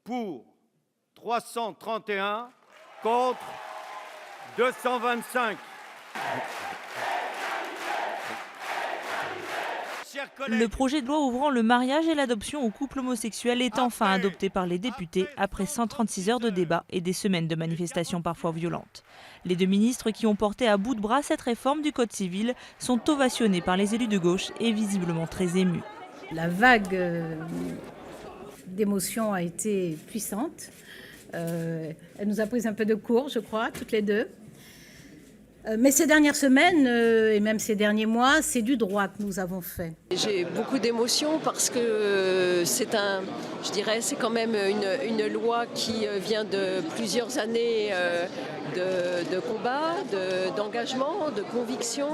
Pour 331, contre 225. Le projet de loi ouvrant le mariage et l'adoption aux couples homosexuels est enfin adopté par les députés après 136 heures de débat et des semaines de manifestations parfois violentes. Les deux ministres qui ont porté à bout de bras cette réforme du Code civil sont ovationnés par les élus de gauche et visiblement très émus. La vague d'émotions a été puissante. Elle nous a pris un peu de court, je crois, toutes les deux. Mais ces dernières semaines et même ces derniers mois, c'est du droit que nous avons fait. J'ai beaucoup d'émotions parce que c'est quand même une loi qui vient de plusieurs années de combat, d'engagement, de conviction.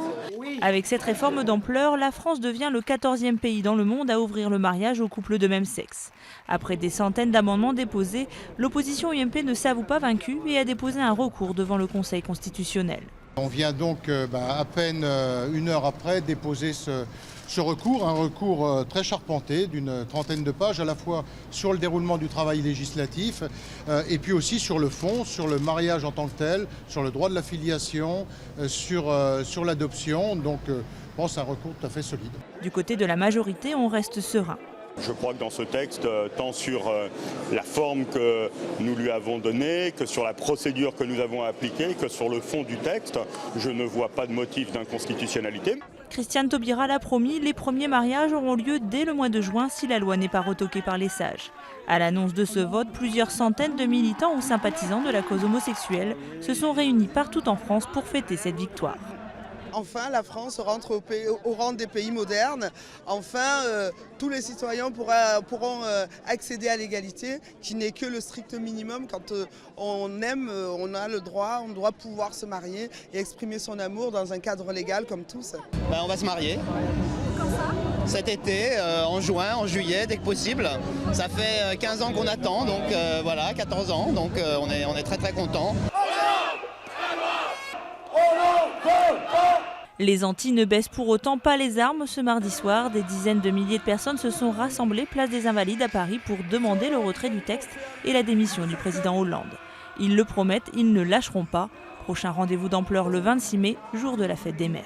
Avec cette réforme d'ampleur, la France devient le 14e pays dans le monde à ouvrir le mariage aux couples de même sexe. Après des centaines d'amendements déposés, l'opposition UMP ne s'avoue pas vaincue et a déposé un recours devant le Conseil constitutionnel. On vient donc à peine une heure après déposer ce recours, un recours très charpenté d'une trentaine de pages, à la fois sur le déroulement du travail législatif et puis aussi sur le fond, sur le mariage en tant que tel, sur le droit de la filiation, sur l'adoption. Donc je pense un recours tout à fait solide. Du côté de la majorité, on reste serein. Je crois que dans ce texte, tant sur la forme que nous lui avons donnée, que sur la procédure que nous avons appliquée, que sur le fond du texte, je ne vois pas de motif d'inconstitutionnalité. Christiane Taubira l'a promis, les premiers mariages auront lieu dès le mois de juin si la loi n'est pas retoquée par les sages. À l'annonce de ce vote, plusieurs centaines de militants ou sympathisants de la cause homosexuelle se sont réunis partout en France pour fêter cette victoire. Enfin, la France rentre au rang des pays modernes. Enfin, tous les citoyens pourront accéder à l'égalité, qui n'est que le strict minimum. Quand on aime, on a le droit, on doit pouvoir se marier et exprimer son amour dans un cadre légal comme tous. On va se marier. Cet été, en juin, en juillet, dès que possible. Ça fait 15 ans qu'on attend, donc voilà, 14 ans, donc on est très très contents. Les Antilles ne baissent pour autant pas les armes. Ce mardi soir, des dizaines de milliers de personnes se sont rassemblées place des Invalides à Paris pour demander le retrait du texte et la démission du président Hollande. Ils le promettent, ils ne lâcheront pas. Prochain rendez-vous d'ampleur le 26 mai, jour de la fête des mères.